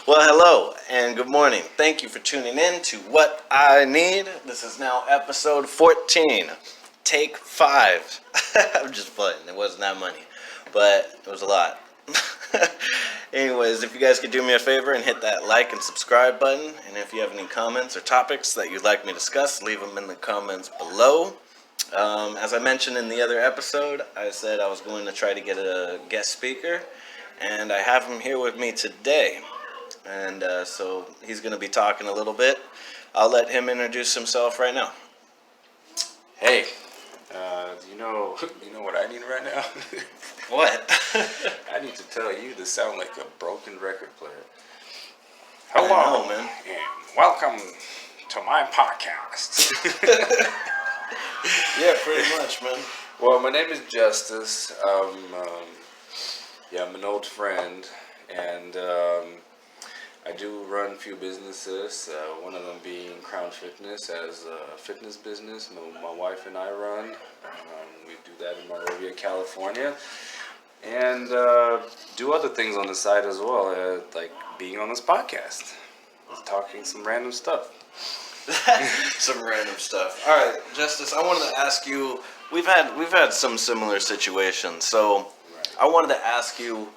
Well, hello and good morning. Thank you for tuning in to What I Need. This is now episode 14, take 5. I'm just playing. It wasn't that money, but it was a lot. Anyways, if you guys could do me a favor and hit that like and subscribe button, and if you have any comments or topics that you'd like me to discuss, leave them in the comments below. As I mentioned in the other episode, I said I was going to try to get a guest speaker, and I have him here with me today. And so he's going to be talking a little bit. I'll let him introduce himself right now. Hey, you know what I need right now? What? I need to tell you to sound like a broken record player. I Hello, know, man. and welcome to my podcast. Yeah, pretty much, man. Well, my name is Justice. I'm an old friend, and I do run a few businesses. One of them being Crown Fitness, as a fitness business. My wife and I run. We do that in Monrovia, California, and do other things on the side as well, like being on this podcast, talking some random stuff. Some random stuff. All right, Justice. I wanted to ask you. We've had some similar situations, so Right. I wanted to ask you,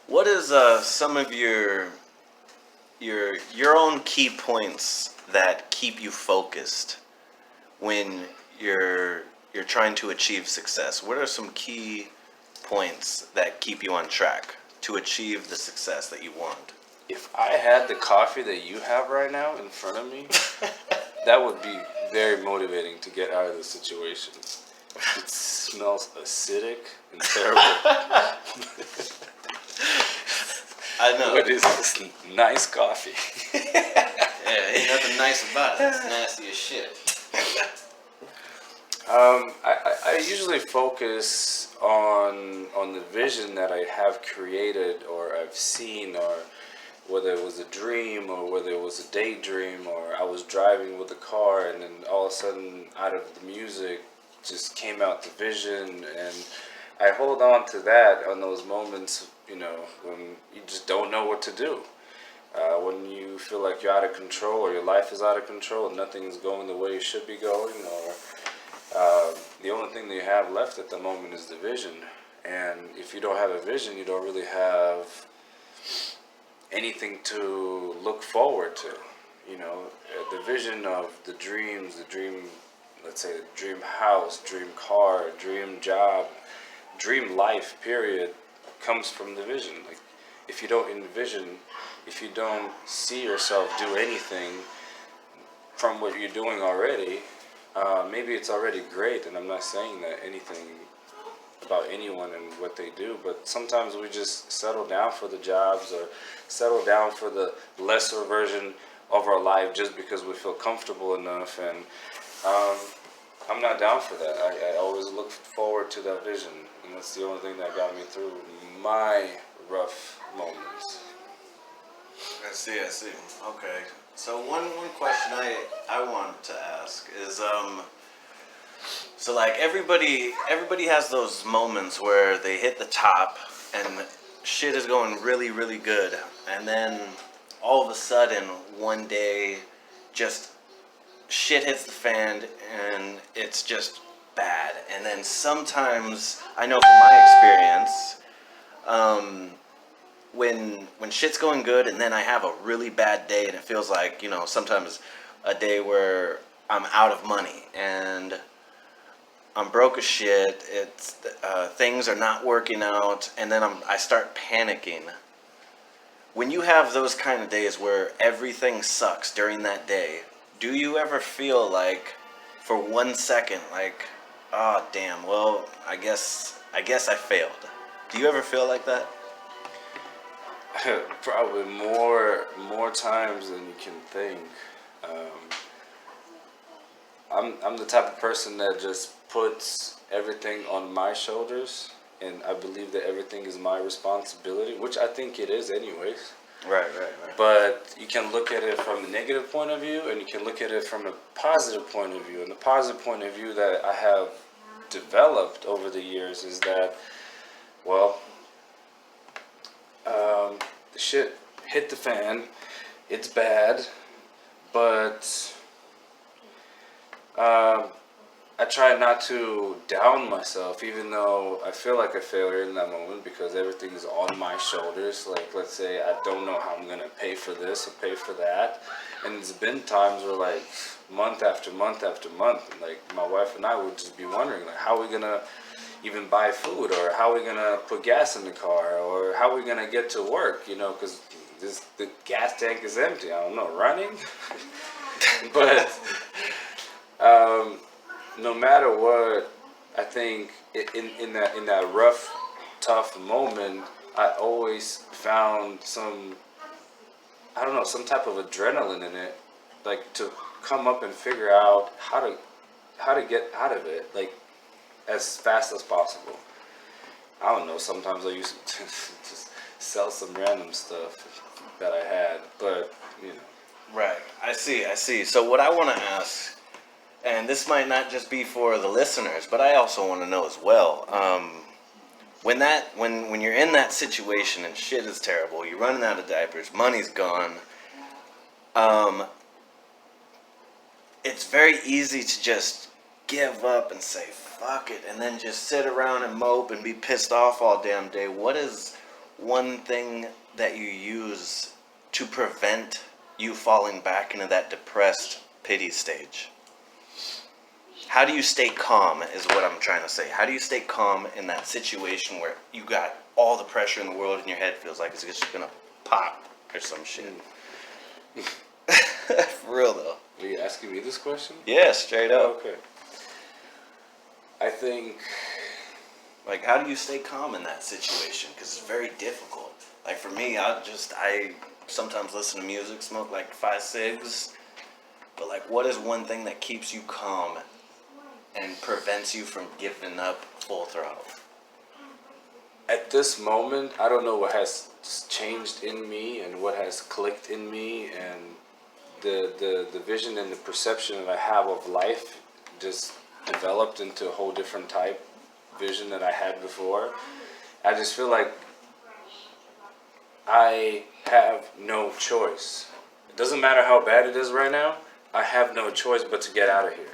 what is some of your own key points that keep you focused when you're trying to achieve success? What are some key points that keep you on track to achieve the success that you want? If I had the coffee that you have right now in front of me, that would be very motivating to get out of the situation. It smells acidic and terrible. I know. But it's this nice coffee. Yeah, ain't nothing nice about it. It's nasty as shit. I usually focus on the vision that I have created or I've seen, or whether it was a dream or whether it was a daydream, or I was driving with a car and then all of a sudden out of the music just came out the vision, and I hold on to that on those moments, when you just don't know what to do. When you feel like you're out of control or your life is out of control and nothing is going the way it should be going, or the only thing that you have left at the moment is the vision. And if you don't have a vision, you don't really have anything to look forward to. The vision of the dreams, let's say the dream house, dream car, dream job, dream life, period, comes from the vision. Like, if you don't envision, if you don't see yourself do anything from what you're doing already, maybe it's already great, and I'm not saying that anything about anyone and what they do, but sometimes we just settle down for the jobs or settle down for the lesser version of our life just because we feel comfortable enough, and I'm not down for that. I always look forward to that vision, and that's the only thing that got me through my rough moments. I see. Okay. So one question I wanted to ask is so like everybody has those moments where they hit the top and shit is going really, really good, and then all of a sudden one day just shit hits the fan and it's just bad. And then sometimes, I know from my experience, when shit's going good and then I have a really bad day, and it feels like, sometimes a day where I'm out of money and I'm broke as shit, it's things are not working out, and then I start panicking. When you have those kind of days where everything sucks during that day, do you ever feel like, for 1 second, like, oh damn, well, I guess I failed? Do you ever feel like that? Probably more times than you can think. I'm the type of person that just puts everything on my shoulders, and I believe that everything is my responsibility, which I think it is anyways. Right. But you can look at it from a negative point of view, and you can look at it from a positive point of view. And the positive point of view that I have developed over the years is that, well, the shit hit the fan. It's bad, but I try not to down myself, even though I feel like a failure in that moment because everything's on my shoulders. Like, let's say I don't know how I'm gonna pay for this or pay for that, and it's been times where like month after month after month, and like my wife and I would just be wondering like, how are we gonna even buy food, or how are we gonna put gas in the car, or how are we gonna get to work? You know, because the gas tank is empty. I don't know, running, but. No matter what, I think in that rough, tough moment, I always found some, I don't know, some type of adrenaline in it, like to come up and figure out how to get out of it, like as fast as possible. I don't know. Sometimes I used to just sell some random stuff that I had, but you know. Right. I see. So what I want to ask, and this might not just be for the listeners, but I also want to know as well. When you're in that situation and shit is terrible, you're running out of diapers, money's gone. It's very easy to just give up and say fuck it, and then just sit around and mope and be pissed off all damn day. What is one thing that you use to prevent you falling back into that depressed pity stage? How do you stay calm is what I'm trying to say. How do you stay calm in that situation where you got all the pressure in the world and your head feels like it's just gonna pop or some shit? For real though. Are you asking me this question? Yeah, straight up. Okay. I think, Like, how do you stay calm in that situation? Because it's very difficult. Like for me, I sometimes listen to music, smoke like 5 cigs. But like, what is one thing that keeps you calm and prevents you from giving up full throttle? at this moment, I don't know what has changed in me and what has clicked in me, and the vision and the perception that I have of life just developed into a whole different type vision that I had before. I just feel like I have no choice. It doesn't matter how bad it is right now. I have no choice but to get out of here.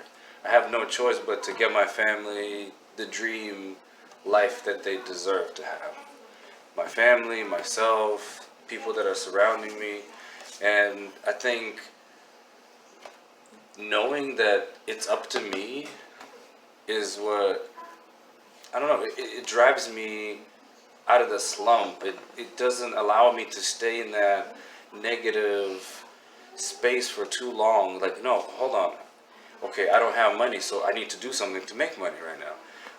I have no choice but to get my family the dream life that they deserve to have. My family, myself, people that are surrounding me. And I think knowing that it's up to me is what, I don't know, it drives me out of the slump. It doesn't allow me to stay in that negative space for too long. Like, no, hold on. Okay, I don't have money, so I need to do something to make money right now.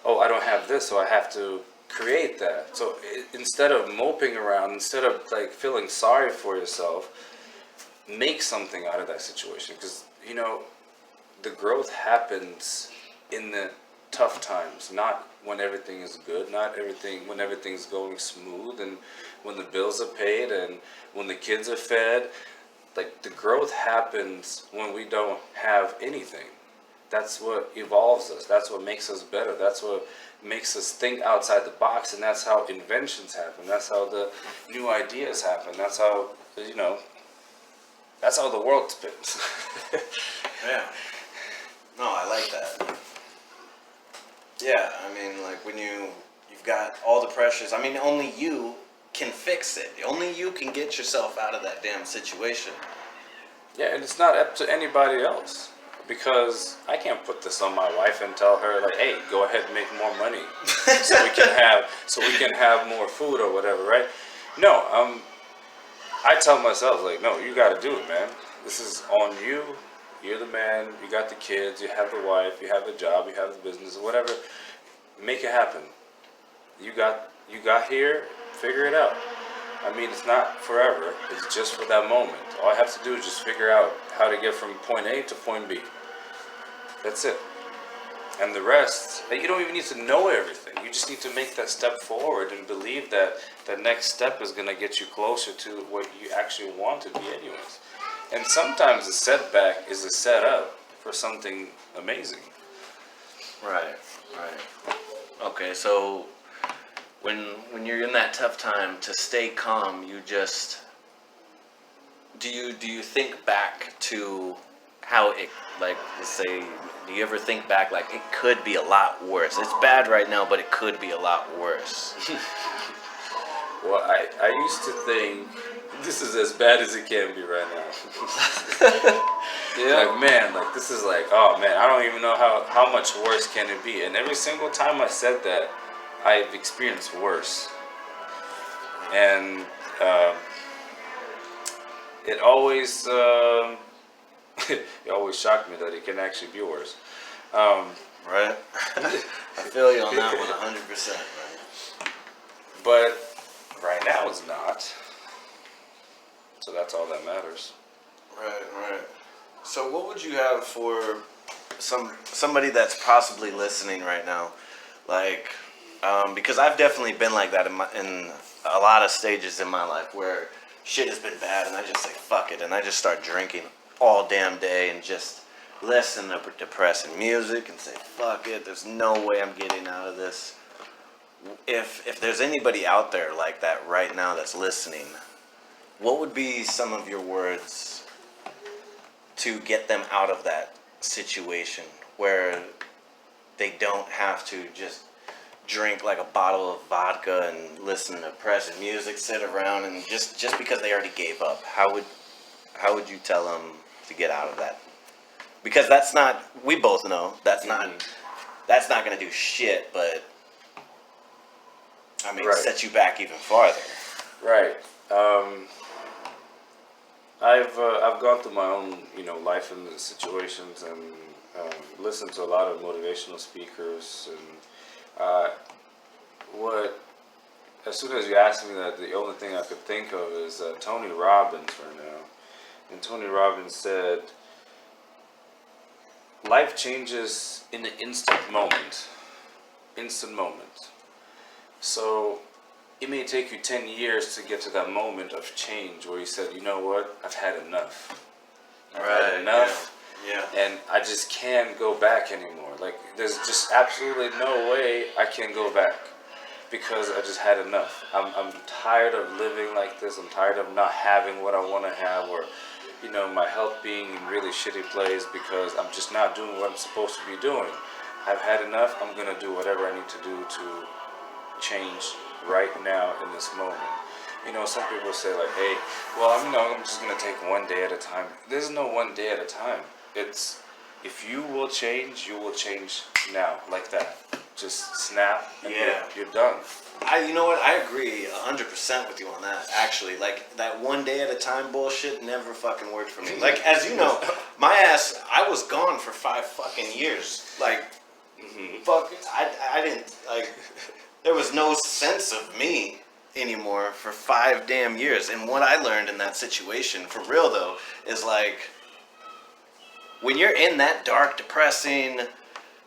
Oh, I don't have this, so I have to create that. So instead of moping around, instead of like feeling sorry for yourself, make something out of that situation. Because, you know, the growth happens in the tough times, not when everything is good, not everything when everything's going smooth and when the bills are paid and when the kids are fed. Like, the growth happens when we don't have anything. That's what evolves us. That's what makes us better. That's what makes us think outside the box, and that's how inventions happen. That's how the new ideas happen. That's how, you know, that's how the world spins. Yeah. No, I like that. Yeah, I mean, like when you've got all the pressures. I mean, only you can fix it. Only you can get yourself out of that damn situation. Yeah, and it's not up to anybody else, because I can't put this on my wife and tell her like, "Hey, go ahead and make more money, so we can have more food or whatever," right? No, I tell myself like, "No, you got to do it, man. This is on you. You're the man. You got the kids. You have the wife. You have the job. You have the business. Whatever. Make it happen. You got here. Figure it out. I mean, it's not forever. It's just for that moment. All I have to do is just figure out how to get from point A to point B. That's it. And the rest, you don't even need to know everything. You just need to make that step forward and believe that the next step is going to get you closer to what you actually want to be anyways. And sometimes a setback is a setup for something amazing. Right. Okay, so when you're in that tough time, to stay calm, you just do you think back to how it, like, let's say, do you ever think back like it could be a lot worse? It's bad right now, but it could be a lot worse. Well, I used to think this is as bad as it can be right now. Like, man, like this is like, oh man, I don't even know how much worse can it be. And every single time I said that, I've experienced worse. And it always it always shocked me that it can actually be worse. Right? I feel you on that one 100%. Right? But right now it's not. So that's all that matters. Right. So what would you have for somebody that's possibly listening right now, like, because I've definitely been like that in a lot of stages in my life where shit has been bad and I just say fuck it and I just start drinking all damn day and just listen to depressing music and say fuck it, there's no way I'm getting out of this. If there's anybody out there like that right now that's listening, what would be some of your words to get them out of that situation where they don't have to just drink like a bottle of vodka and listen to depressing music, sit around and just because they already gave up? How would you tell them to get out of that? Because that's not, we both know that's not going to do shit, but I mean, Right. set you back even farther. Right. I've gone through my own life and situations and listened to a lot of motivational speakers and as soon as you asked me that, the only thing I could think of is Tony Robbins right now. And Tony Robbins said, life changes in an instant moment. So it may take you 10 years to get to that moment of change where you said, you know what, I've had enough. I've had enough. Yeah. And I just can't go back anymore. Like, there's just absolutely no way I can go back because I just had enough. I'm tired of living like this. I'm tired of not having what I want to have, or my health being in really shitty place because I'm just not doing what I'm supposed to be doing. I've had enough. I'm going to do whatever I need to do to change right now in this moment. Some people say like, hey, well, I'm just going to take one day at a time. There's no one day at a time. It's, if you will change, you will change now, like that. Just snap and you're done. You know what? I agree 100% with you on that. Actually, like that one day at a time bullshit never fucking worked for me. Like, as you know, my ass, I was gone for 5 fucking years. Like, fuck, I didn't, like, there was no sense of me anymore for 5 damn years. And what I learned in that situation, for real though, is like, when you're in that dark, depressing,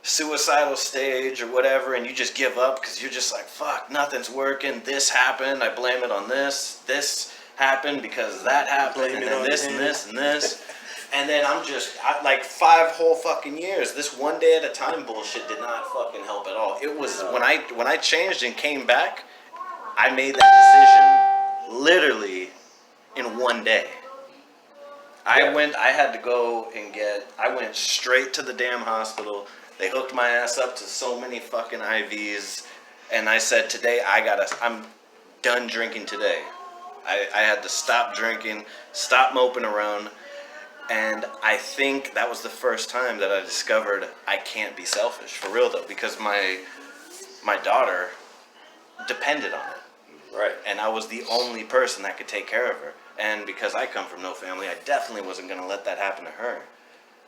suicidal stage or whatever, and you just give up because you're just like, fuck, nothing's working, this happened, I blame it on this happened because that happened, and then this and this and this, and then like 5 whole fucking years, this one day at a time bullshit did not fucking help at all. It was when I changed and came back, I made that decision literally in one day. I went straight to the damn hospital. They hooked my ass up to so many fucking IVs, and I said, today I'm done drinking today. I had to stop drinking, stop moping around, and I think that was the first time that I discovered I can't be selfish, for real though, because my daughter depended on it. Right. And I was the only person that could take care of her. And because I come from no family, I definitely wasn't going to let that happen to her.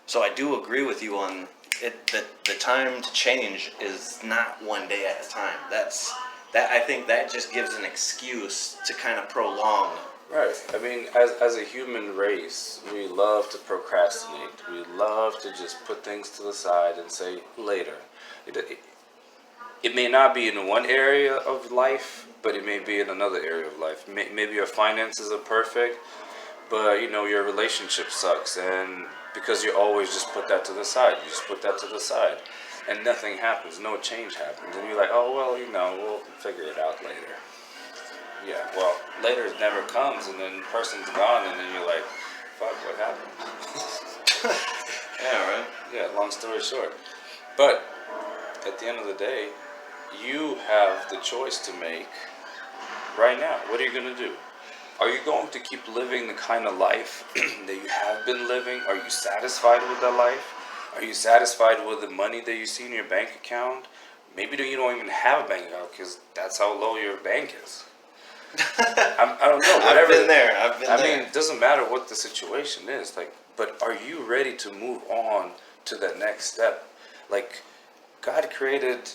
So I do agree with you on it, that the time to change is not one day at a time. I think that just gives an excuse to kind of prolong. Right. I mean, as a human race, we love to procrastinate. We love to just put things to the side and say later. It may not be in one area of life, but it may be in another area of life. Maybe your finances are perfect, but your relationship sucks, and because you always just put that to the side, and nothing happens, no change happens, and you're like, oh well, we'll figure it out later. Yeah, well, later never comes, and then the person's gone, and then you're like, fuck, what happened? Yeah, right. Yeah, long story short. But at the end of the day, you have the choice to make right now. What are you going to do? Are you going to keep living the kind of life that you have been living? Are you satisfied with that life? Are you satisfied with the money that you see in your bank account? Maybe you don't even have a bank account because that's how low your bank is. I don't know. Whatever. I've been there. I mean, it doesn't matter what the situation is. Like, but are you ready to move on to the next step? Like, God created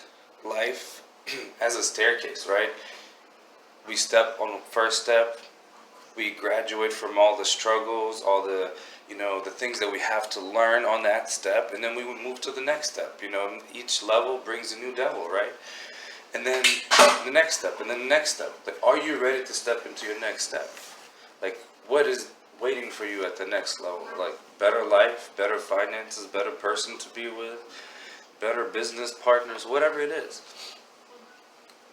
life as a staircase, right? We step on the first step. We graduate from all the struggles, all the, the things that we have to learn on that step, and then we would move to the next step. Each level brings a new devil, right? And then the next step, and then the next step. Like, are you ready to step into your next step? Like, what is waiting for you at the next level? Like, better life, better finances, better person to be with, better business partners, whatever it is.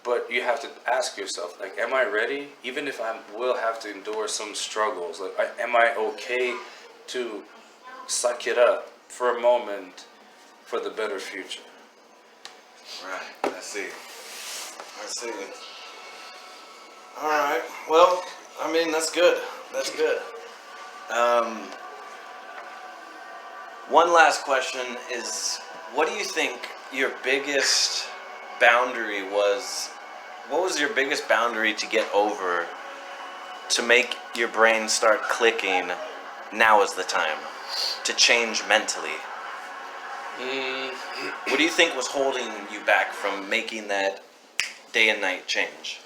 But you have to ask yourself, like, am I ready? Even if I will have to endure some struggles, like, am I okay to suck it up for a moment for the better future? Right. I see. All right. Well, I mean, that's good. That's good. One last question is, what do you think your biggest boundary was? What was your biggest boundary to get over to make your brain start clicking? Now is the time to change mentally. What do you think was holding you back from making that day and night change?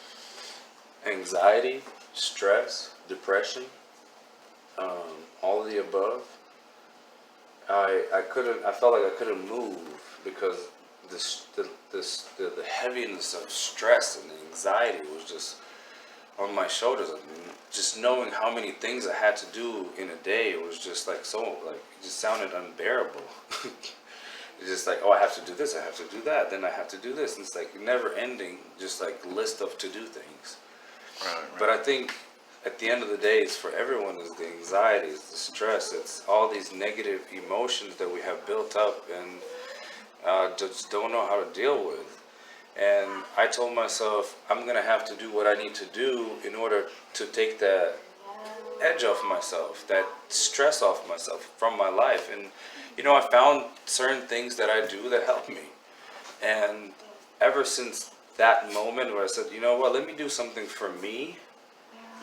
Anxiety, stress, depression, all of the above. I felt like I couldn't move because the heaviness of stress and the anxiety was just on my shoulders. Just knowing how many things I had to do in a day, it was just like it just sounded unbearable. It's just like, oh, I have to do this, I have to do that, then I have to do this. And it's like never ending, just like list of to do things. Right. But I think at the end of the day, it's for everyone, is the anxiety, it's the stress, it's all these negative emotions that we have built up and just don't know how to deal with. And I told myself, I'm going to have to do what I need to do in order to take that edge off myself, that stress off myself from my life. And, I found certain things that I do that help me. And ever since that moment where I said, you know what, let me do something for me.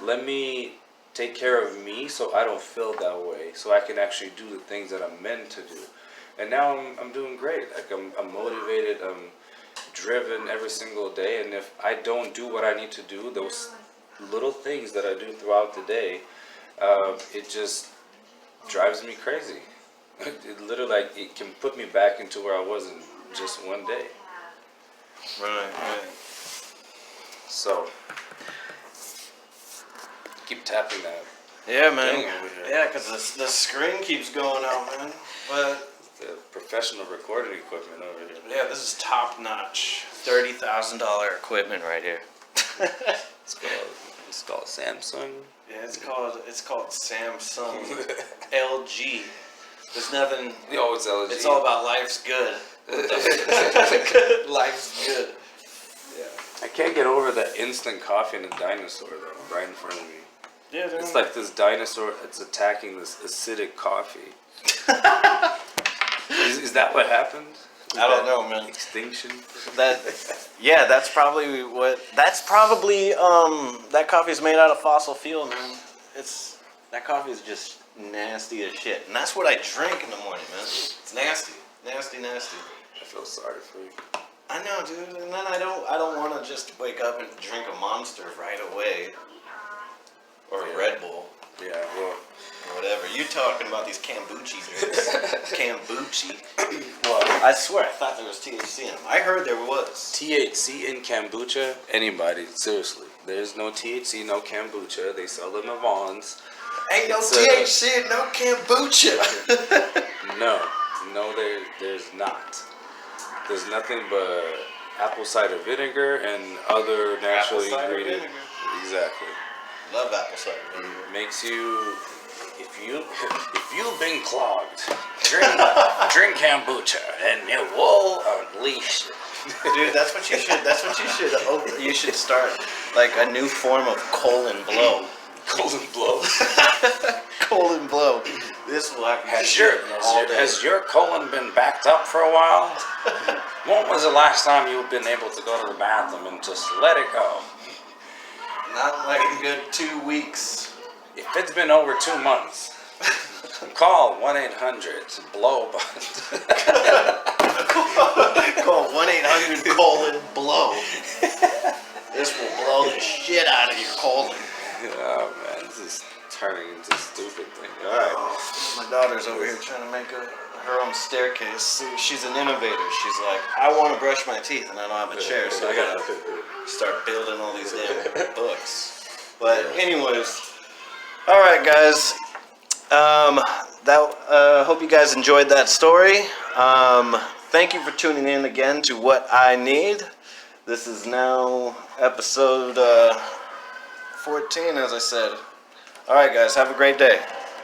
Let me take care of me so I don't feel that way, so I can actually do the things that I'm meant to do. And now I'm doing great. Like, I'm motivated, I'm driven every single day. And if I don't do what I need to do, those little things that I do throughout the day, it just drives me crazy. It literally, it can put me back into where I was in just one day. Right. So, keep tapping that. Yeah, man. Thing over here. Yeah, because the screen keeps going out, man. But The professional recording equipment over here. yeah, this is top notch, $30,000 equipment right here. It's called Samsung. Yeah, it's called Samsung LG. There's nothing. Oh, it's LG. It's all about life's good. Life's good. Yeah. I can't get over that instant coffee and a dinosaur though, right in front of me. Yeah, It's like this dinosaur that's attacking this acidic coffee. Is that what happened? I don't know, man. Extinction. That's probably that coffee's made out of fossil fuel, man. That coffee is just nasty as shit, and that's what I drink in the morning, man. It's nasty. I feel sorry for you. I know, dude. And then I don't want to just wake up and drink a Monster right away, or a Red Bull. Yeah, well, Or whatever. You talking about these kombucha drinks. Kombucha. Well, I swear, I thought there was THC in them. I heard there was. THC in kombucha? Anybody, seriously. There's no THC, no kombucha. They sell them at Vaughn's. Ain't no THC and no kombucha. No, there's not. There's nothing but apple cider vinegar and other natural ingredients. Exactly. Love apple cider vinegar. Makes you, if you've been clogged, drink kombucha and it will unleash it. Dude, that's what you should. That's what you should. You should start like a new form of colon blow. Colon blow. Colon blow. This will have Has your colon been backed up for a while? When was the last time you've been able to go to the bathroom and just let it go? Not like a good 2 weeks. If it's been over 2 months, call 1-800-BLOW. Call 1-800-BLOW. This will blow the shit out of your colon. Oh man, this is turning into a stupid thing. All right. My daughter's over here trying to make her own staircase. See, she's an innovator. She's like, I want to brush my teeth and I don't have a chair, so I gotta start building all these damn books. But anyways, all right, guys. Hope you guys enjoyed that story. Thank you for tuning in again to What I Need. This is now episode 14, as I said. All right, guys. Have a great day.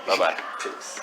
Bye-bye. Peace.